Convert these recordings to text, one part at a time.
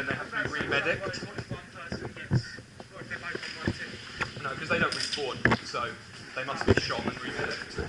then they have to be re-medicked. No, because they don't respawn, so they must be shot and re-medicked.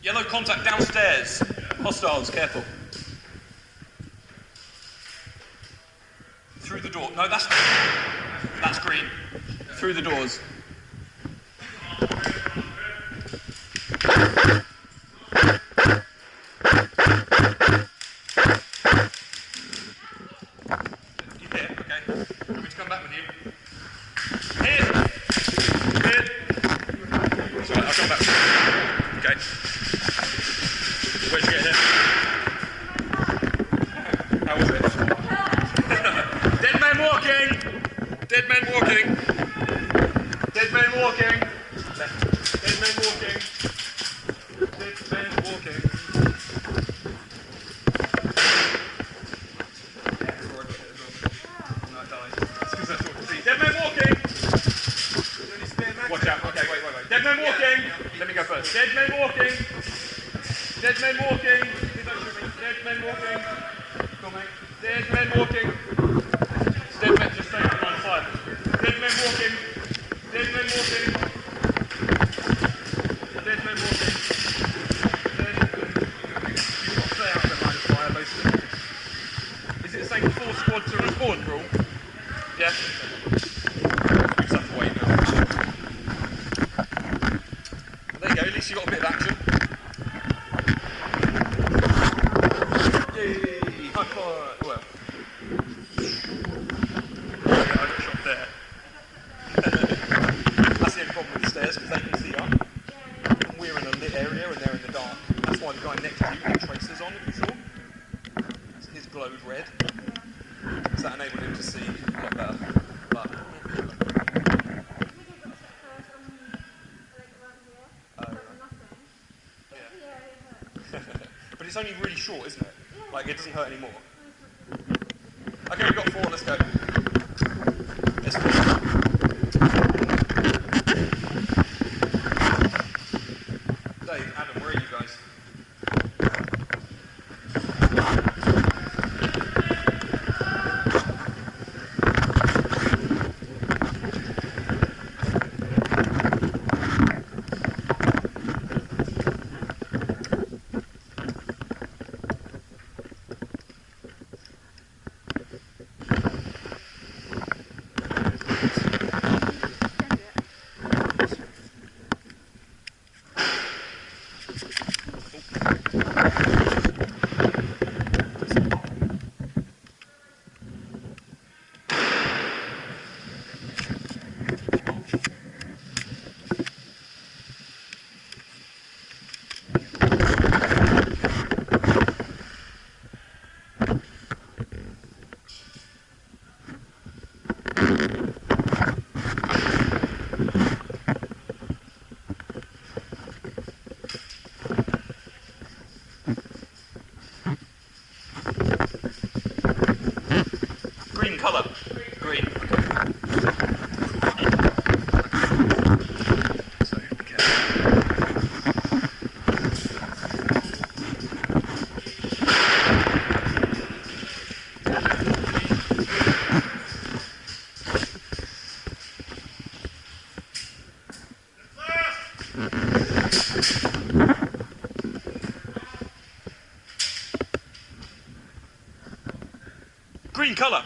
Yellow contact downstairs. Hostiles, careful. Through the door. No, that's green. Through the doors. You here? Okay. Want me to come back with you? Here! Here! Sorry, I'll come back with you. Okay. Where'd you get here? How was it? Dead man walking! Dead man walking! Dead man walking! Dead man walking! Dead man walking! Dead man walking! Watch out, okay, wait. Dead man walking! Let me go first. Dead man walking! Dead men walking! Dead men walking! Come on, mate. Dead men walking! Dead men, just stay on line 5. Dead men walking! Dead men walking! Dead men walking! You've got to stay out of the line of fire, basically. Is it the same 4 squad to respawn rule? Yeah? We just have to wait now. There you go, at least you got a bit of action. Well, I got shot there. That's the only problem with the stairs, because they can see up. And we're in a lit area and they're in the dark. That's why the guy next to you had tracers on, if you saw. So his glowed red. So that enabled him to see a lot better. But but it's only really short, isn't it? Like, it doesn't hurt anymore. Okay, we've got 4, let's go. Let's go. Dave, Adam, where are you guys? Green colour.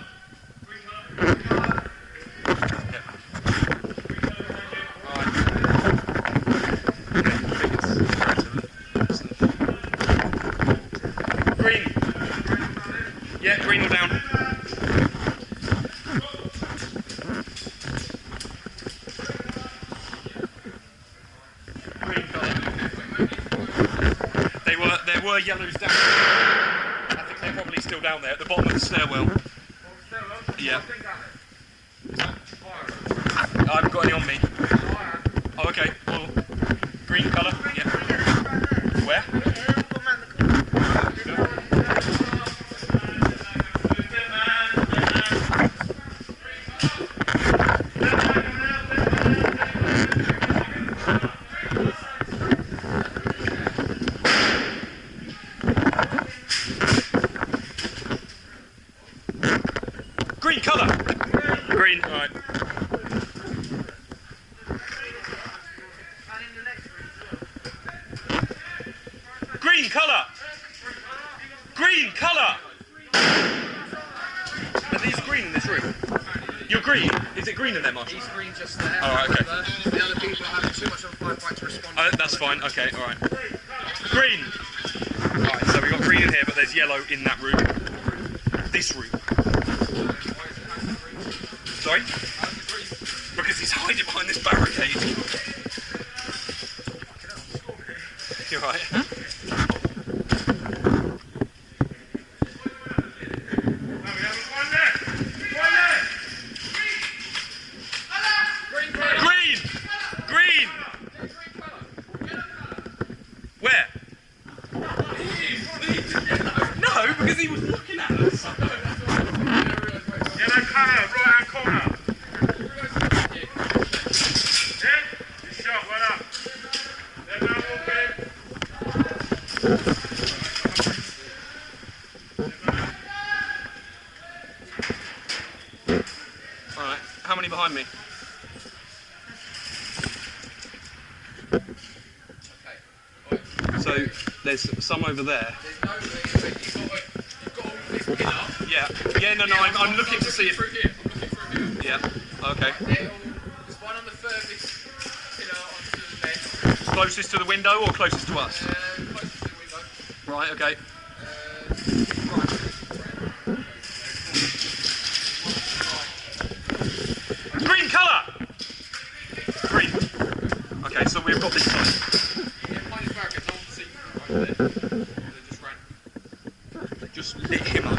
Green. Yeah, green or down. Green colour. There were yellows down there. I think they're probably still down there at the bottom of the stairwell. Yeah. I haven't got any on me. Oh, okay. Well, green colour. Yeah. Where? Green colour. Green. All right. Green colour. Green colour. Are these green in this room? You're green. Is it green in there, Marshall? He's green just there. All right. Okay. The other people are having too much of a firefight to respond. That's fine. Okay. All right. Green. All right. So we got green in here, but there's yellow in that room. This room. Sorry? Because he's hiding behind this barricade. You're right. Green! Green! Where? No, because he was looking at us. Yellow colour, right hand corner. Yeah? Good shot, well done. Then now walking. Alright, how many behind me? So, there's some over there. Yeah, yeah, no, I'm looking to see if... Yeah, okay. There's one on the furthest pillar onto the bed. Closest to the window or closest to us? Closest to the window. Right, okay. Green colour! Green. Okay, so we've got this side. Yeah, behind his barricade, no one can see over there. They just ran. They just lit him up.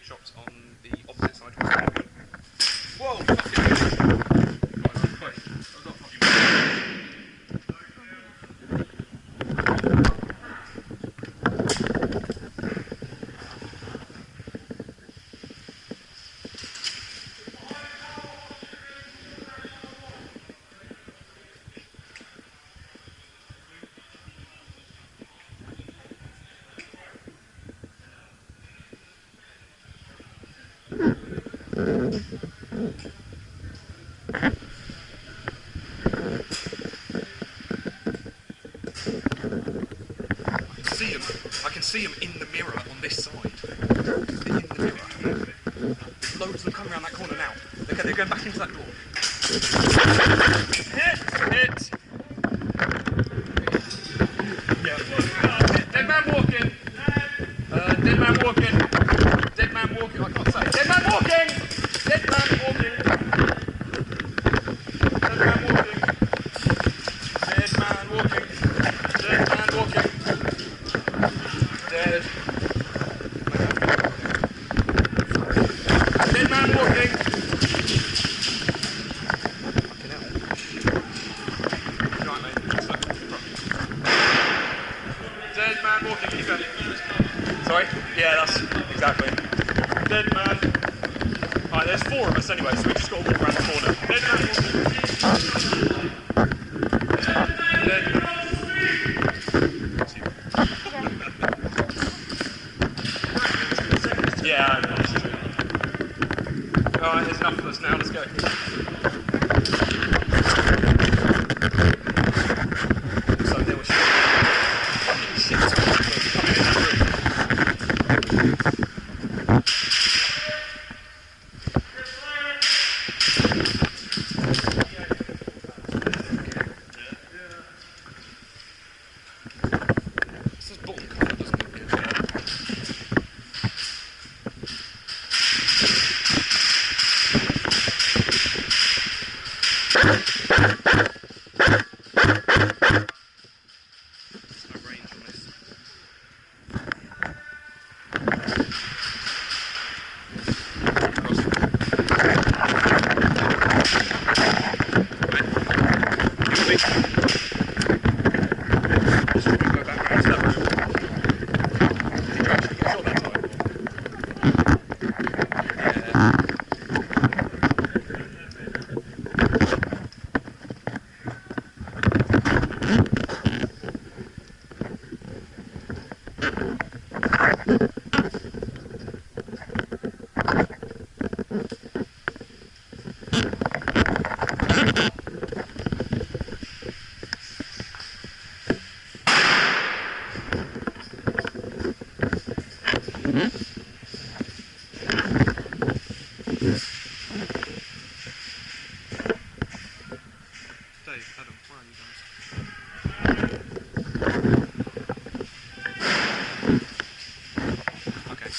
Shops on the opposite side. Whoa! I can see them in the mirror on this side. They're in the mirror. There's loads of them coming around that corner now. They're going back into that door. Hit! Yeah. Dead man walking. Dead man walking. Dead man walking. I can't say. Dead man walking! Dead man walking. Dead man walking. Dead man walking. Dead man walking. Dead. Dead man walking. Fucking hell. range on this. Dave, Adam, where are you guys? Okay.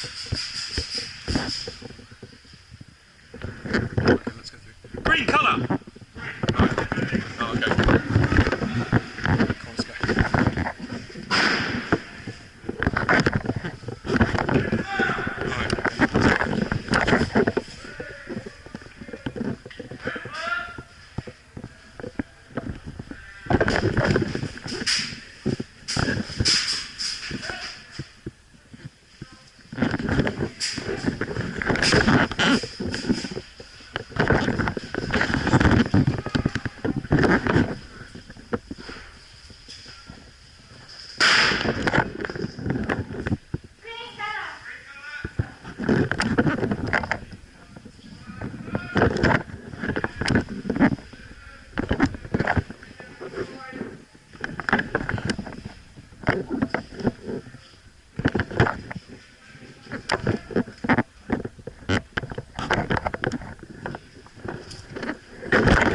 Okay, let's go through. Green colour! Oh, okay. Come on, let's go.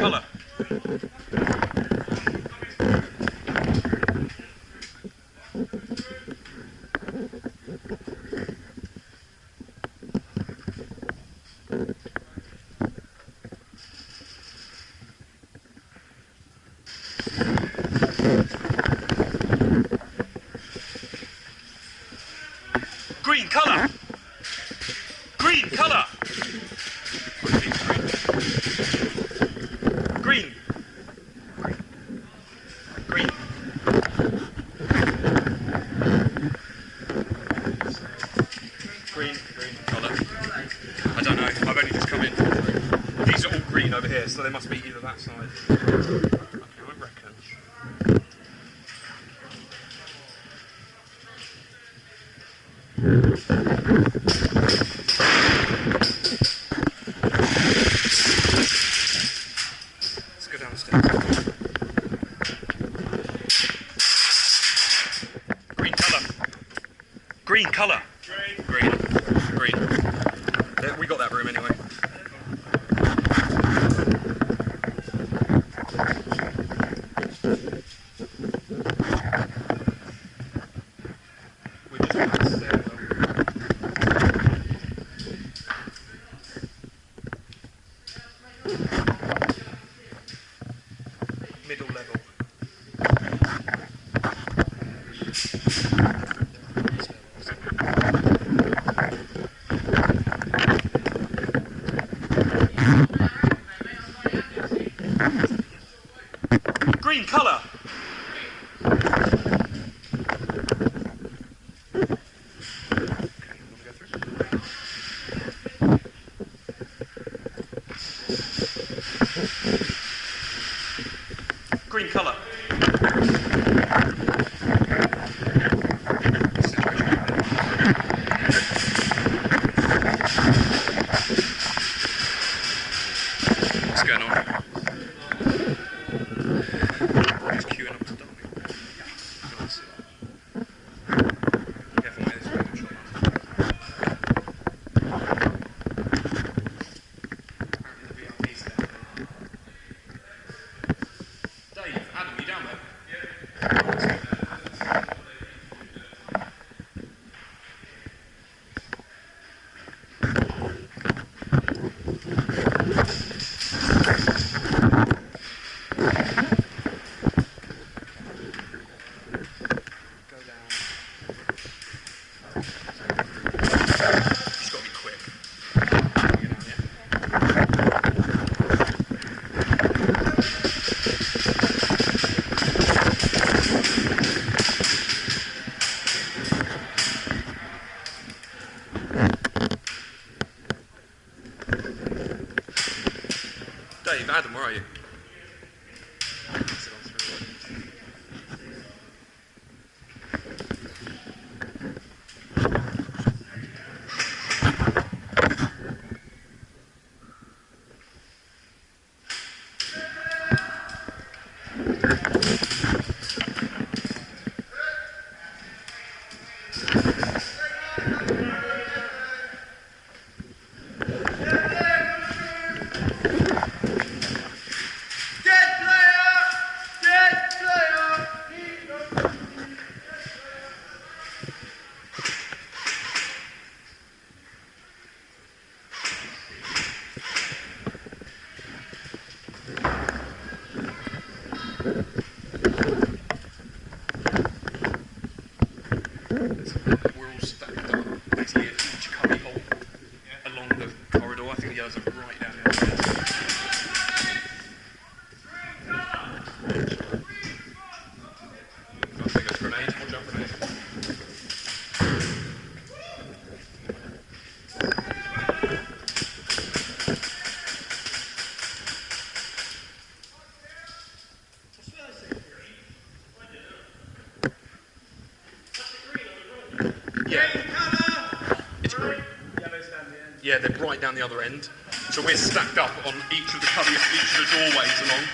Colour. Green colour. Green colour. Green. Green. Green colour. I don't know. I've only just come in. These are all green over here, so they must be either that side. Okay, I reckon. Let's go down the stairs. Green colour. Green colour. Green. Green. Yeah, we got that room anyway. We just went down the stairwell. Middle level. Green colour. Green colour. What's going on? Just queuing up to die. Nice. Careful, mate, this is a good shot. Apparently the VIP's down there. Dave, Adam, you down there? Yeah, they're right down the other end. So we're stacked up on each of the doorways along.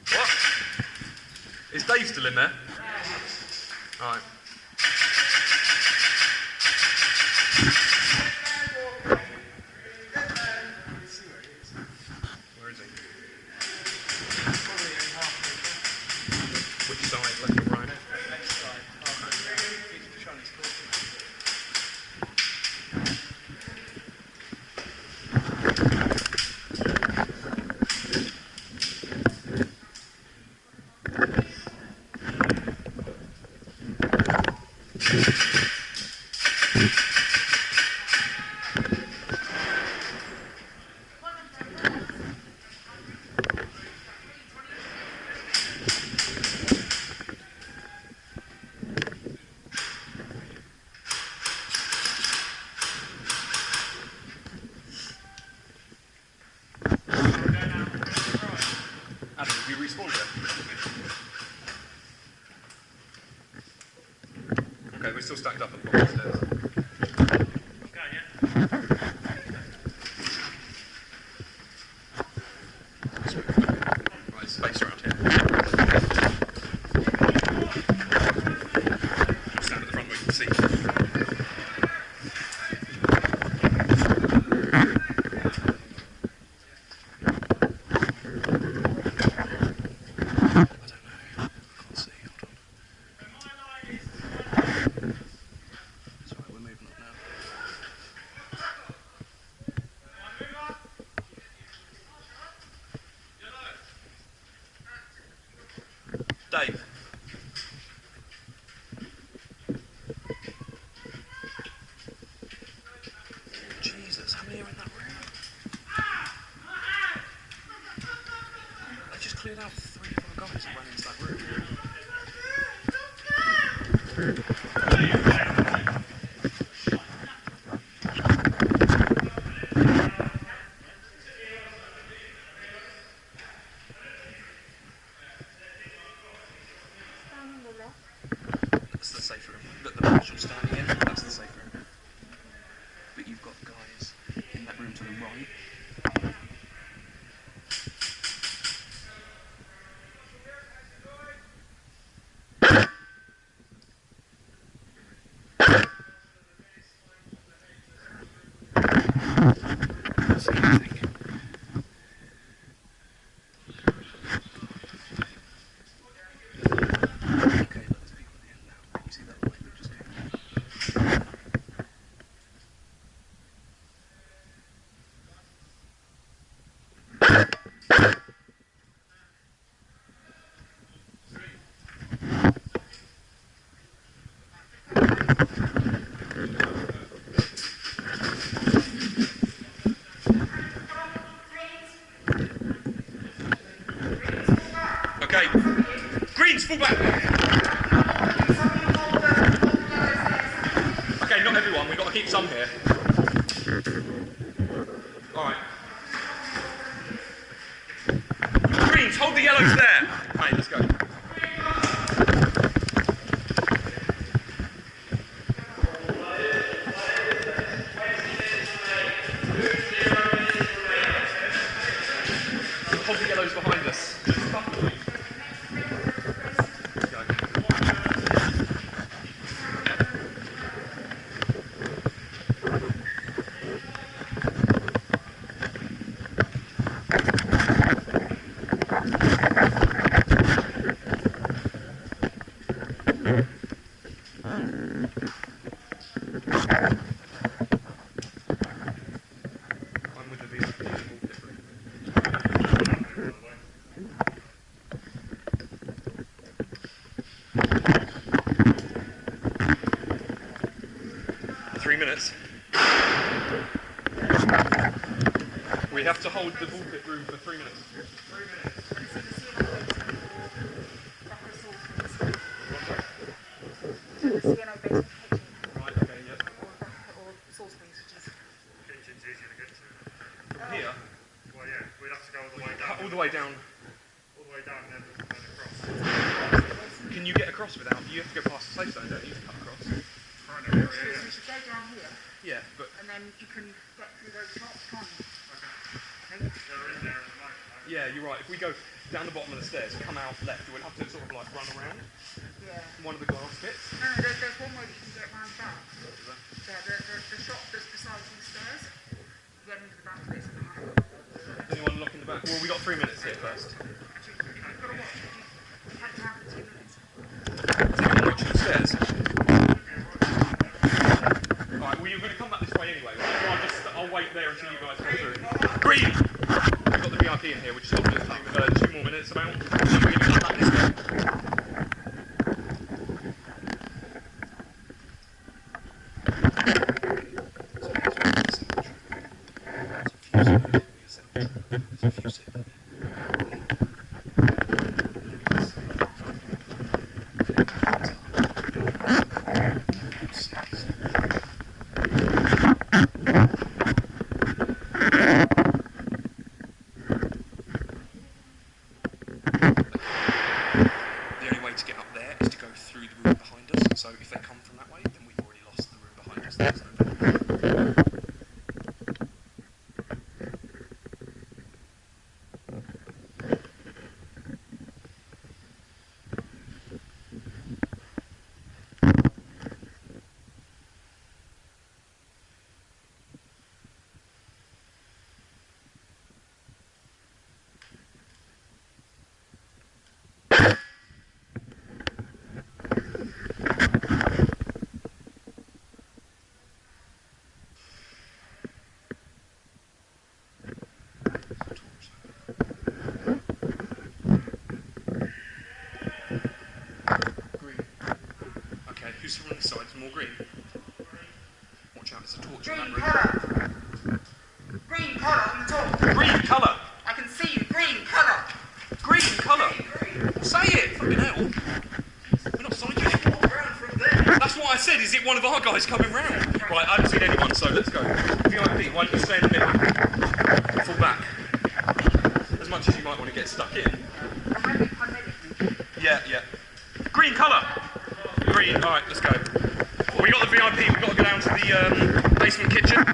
What? Is Dave still in there? All right. Where is he? Which side? Left or right? Left side. He's trying to score. Adam, have you respawned yet? Okay, we're still stacked up at the bottom of the stairs. Okay, yeah. Right, space around here. Stand at the front where you can see. Dave. Jesus, how many are in that room? They just cleared out 3 or 4 guys and ran into that room. That's the safe room. The Marshall's standing in, that's the safe room. But you've got guys in that room to the right. See anything. Okay, look, there's people at the end now. You see that light that just came on? Okay, Greens, full back. Okay, not everyone, we've got to keep some here. Alright. Greens, hold the yellows there. Right, let's go. Hold the yellows behind us. I'm with the VIP. 3 minutes. We have to hold the bullpit room for 3 minutes. 3 minutes. the way down. All the way down and then across. Can you get across without? You have to go past the safe zone, don't you, to cut across? Right, So you should go down here, Yeah, but and then you can get through those shops, can't you? they're in there at the moment. yeah, you're right. If we go down the bottom of the stairs, come out left, we'll have to sort of like run around Yeah. one of the glass bits. No, there's one way you can get round back. Yeah, the shop that's beside these stairs. Get into the back of this. Anyone lock in the back? Well, we got 3 minutes here first. Actually, you've got to watch. You have to have 2 minutes. Is anyone watching the stairs? Alright, well you're going to come back this way anyway, right? So I'll wait there until you guys come through. Green! We've got the VIP in here, we're just going to do 2 more minutes about. And then we're going to come back this way. So if they come from that way, then we've already lost the room behind us. There's no who's from this side? More green. Watch out, there's a torch in that room. Green colour on the top. Green colour! I can see you. Green colour. Green colour! Say it! Fucking hell. We're not scientists. That's what I said, is it one of our guys coming round? Right, I haven't seen anyone, so let's go. VIP, why don't you stay in the middle? Fall back. As much as you might want to get stuck in. Yeah, yeah. Green colour! Green, alright, let's go. We got the VIP, we've got to go down to the basement kitchen.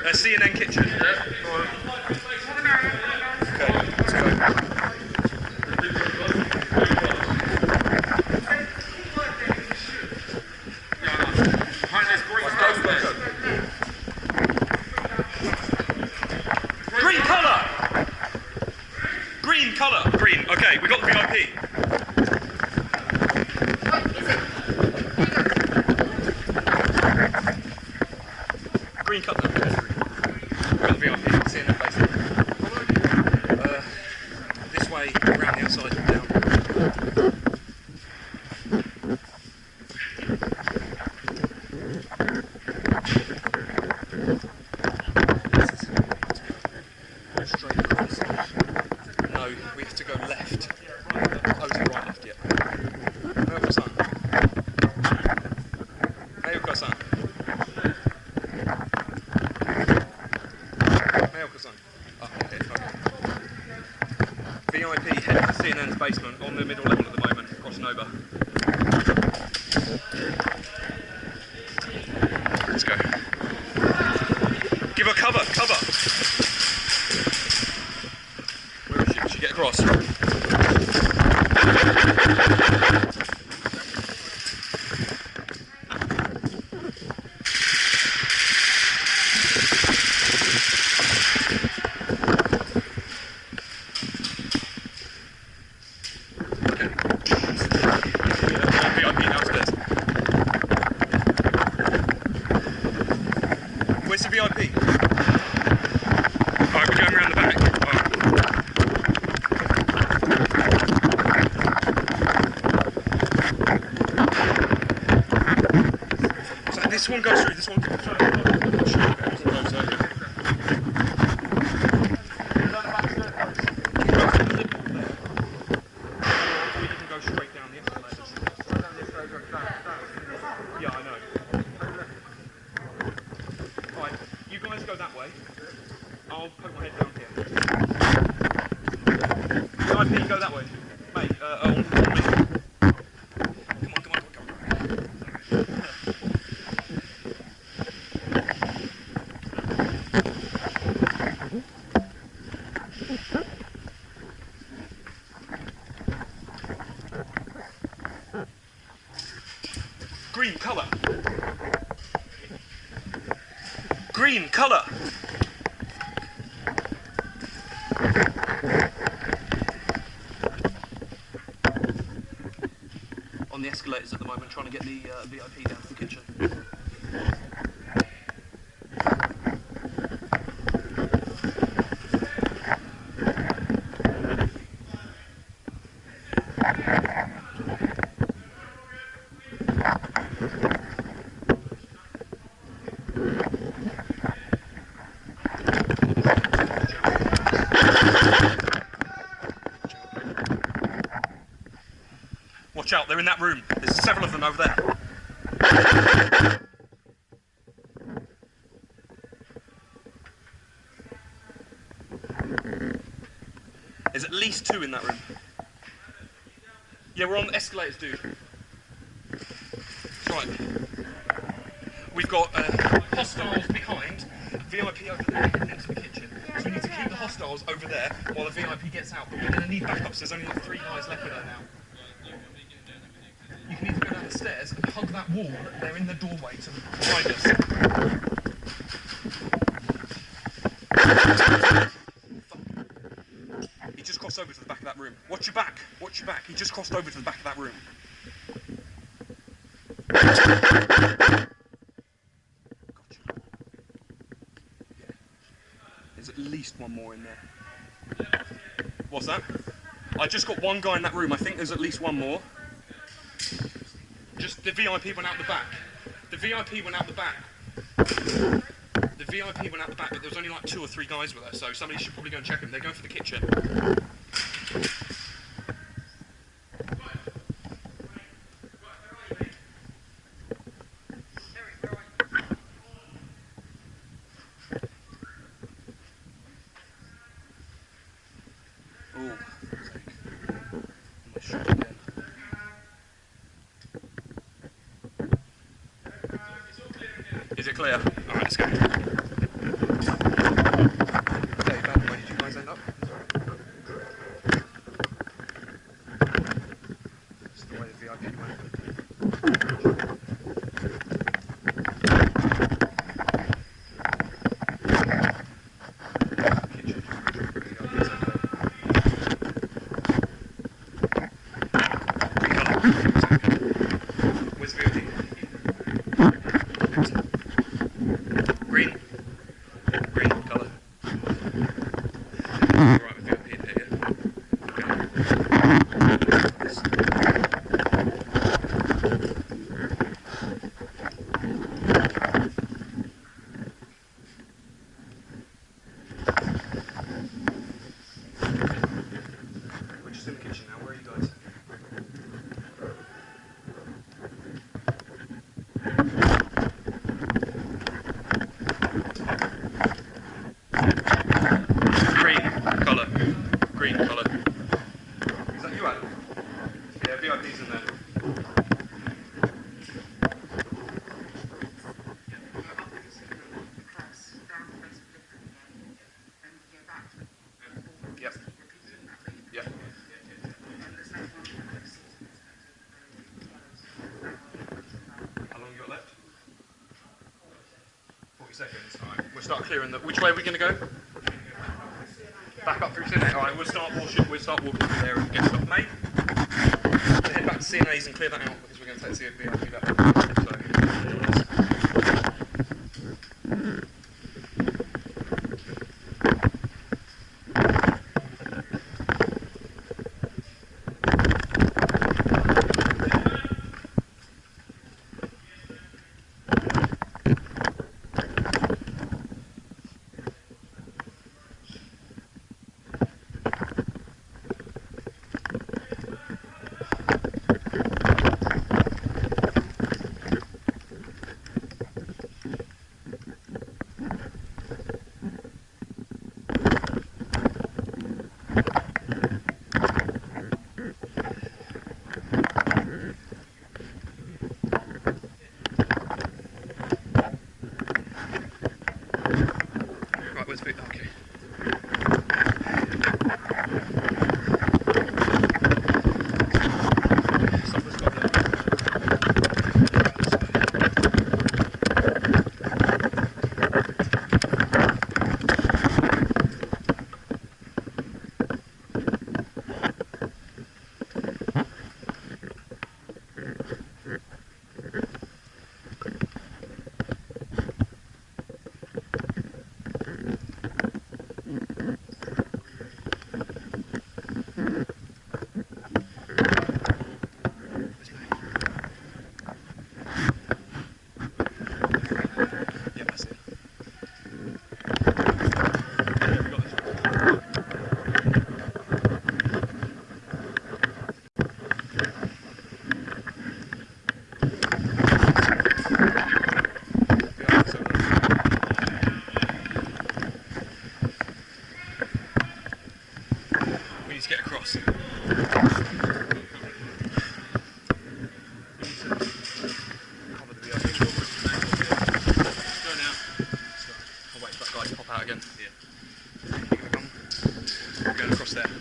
CNN kitchen. Yeah. Okay, let's go. Green colour! Green colour! Green, okay, we got the VIP. Green colour. Got the VIP, see in that basement. This way, around the outside and down. Straight across. No, we have to go left. Oh, to the right, left, yeah. Meilko-san. Meilko-san. Meilko-san. Oh, okay, okay. VIP heading to CNN's basement on the middle level at the moment, crossing over. Let's go. Give her cover, cover! Where is she? Did she get across? Where's the VIP? Alright, we're going around the back. Alright. So this one goes through, this one goes through. We can go straight down the escalators. Yeah, I know. Right, you guys go that way. I'll poke my head down here. Green, colour. On the escalators at the moment, trying to get the VIP down to the kitchen. Watch out, they're in that room. There's several of them over there. There's at least 2 in that room. Yeah, we're on the escalators, dude. Right. We've got hostiles behind, VIP over there next to the kitchen. So we need to keep the hostiles over there while the VIP gets out. But we're going to need backups. There's only like 3 guys left with her now. You can either go down the stairs and hug that wall. They're in the doorway to behind us. He just crossed over to the back of that room. Watch your back. Watch your back. He just crossed over to the back of that room. Gotcha. Yeah. There's at least 1 more in there. What's that? I just got 1 guy in that room. I think there's at least 1 more. Just the VIP went out the back. The VIP went out the back. The VIP went out the back, but there was only like 2 or 3 guys with her, so somebody should probably go and check them. They're going for the kitchen. Is it clear? Alright, let's go. Okay, Ben, where did you guys end up? This is the way the VIP went. Kitchen. Where's the VIP? Green. Green colour. Right with VIP in here, yeah? We're just in the kitchen now. Where are you guys? Green colour. Is that you, Adam? Yeah, VIP's in there. Yep. Yep. How long have you got left? 40 seconds. Alright, we'll start clearing the... Which way are we going to go? Back up through CNA. Alright, we'll start walking through there and get stuff made. We'll head back to CNA's and clear that out because we're going to take the VIP back.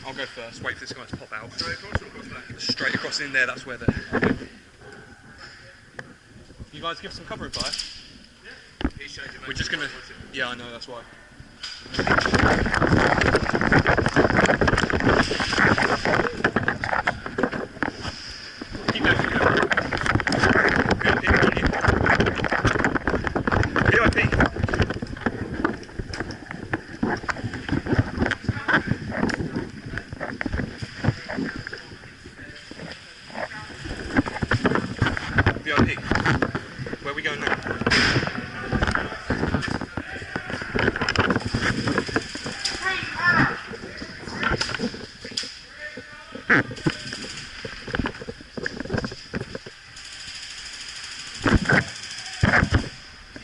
I'll go first. Wait for this guy to pop out. Straight across or across back? Straight across in there. That's where the. You guys give some covering fire. Yeah. He's changing. We're just gonna. Yeah, I know. That's why. Keep going. Keep going. Good. People on you. VIP. VIP. Where are we going now?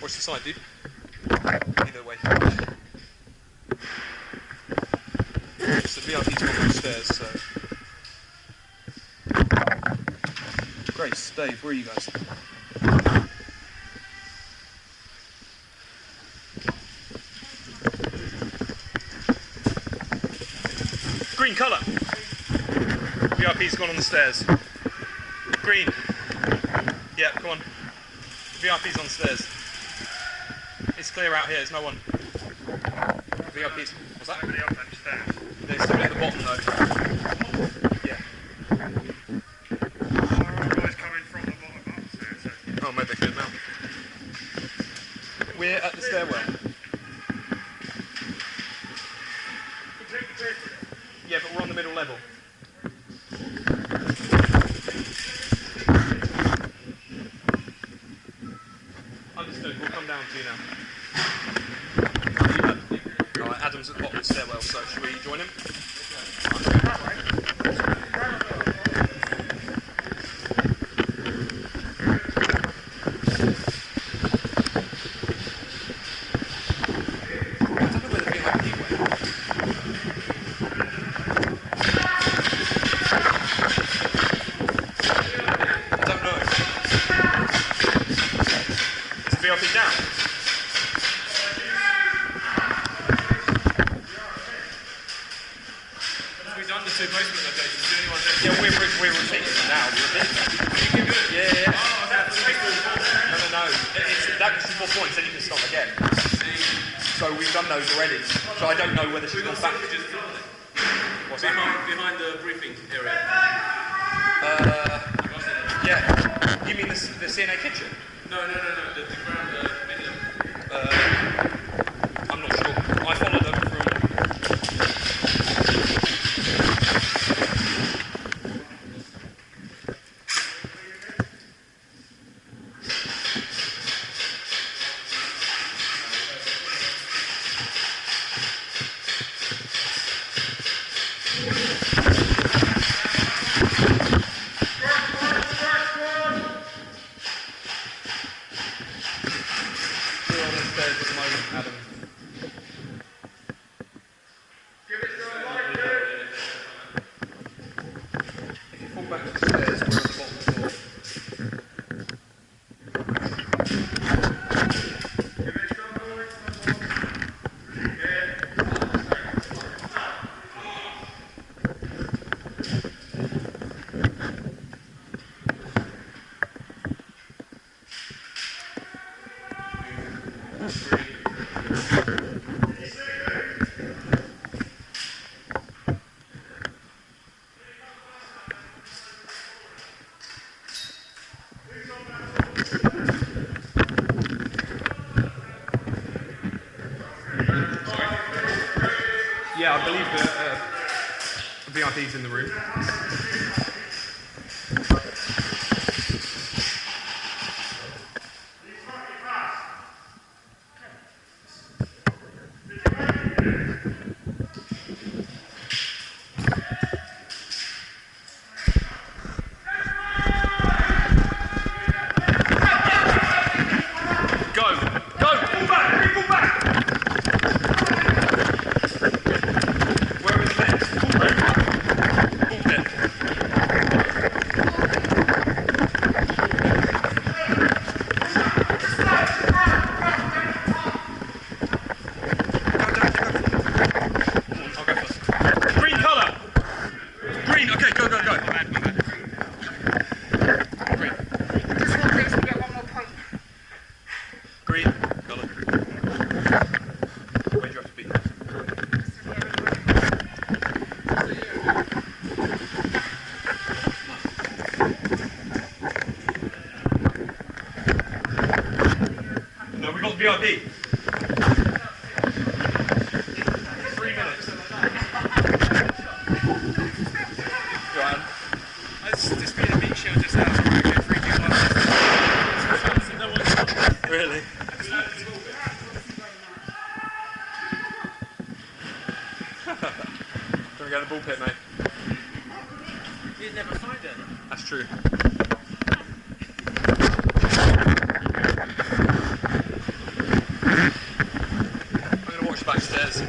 Watch the side, dude. Either way. So the VIP's gone upstairs, so. Grace, Dave, where are you guys? Green colour. VIP's gone on the stairs. Green. Yeah, come on. VIP's on the stairs. It's clear out here, there's no one. VIP's. What's that? Somebody up them stairs. There's somebody at the bottom though. Yeah. Guys coming from the bottom upstairs. So. Oh, maybe they could now. We're at the stairwell. Yeah, but we're on the middle level. Understood, we'll come down to you now. Alright, Adam's at the bottom of the stairwell, so should we join him? VIP down. We've done the two basement locations. Do anyone know? Yeah, we're rotating them now. Yeah. No. That's 4 points, then you can stop again. So we've done those already. So I don't know whether she's gone back. What's that? Behind the briefing area. Yeah. You mean the CNA kitchen? No. The ground video. I'm not sure. I followed them from. We're on the stairs at the moment, Adam. If you fall back to the stairs, we're at the bottom of the floor. Yeah, I believe the VIP's in the room. Go! Pull back! Pull back! Where is it? Pull back. Pull it. We've got the VIP. 3 minutes. Go on. It's just been a meat show just now, so we're going to get 3 people on this. Really? Can we go to the ball pit, mate? You'd never find it. That's true. I'm going to watch backstairs.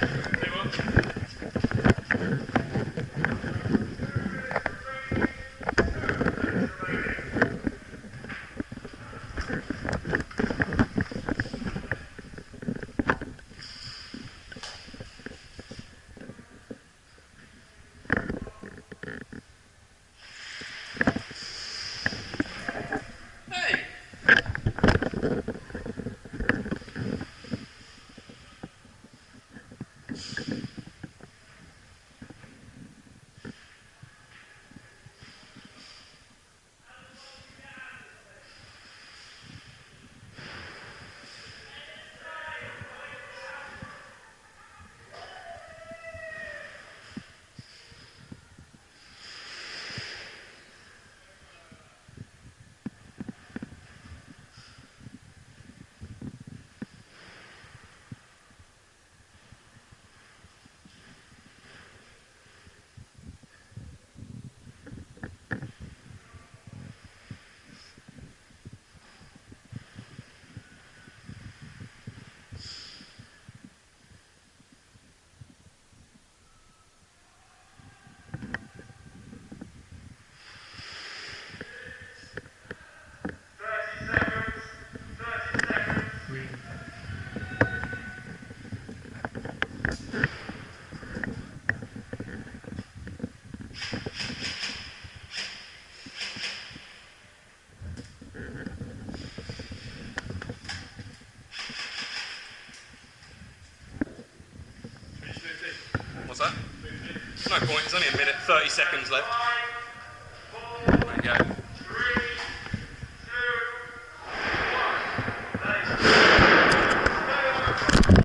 What's that? There's no point, there's only a minute, 30 seconds left. There you go.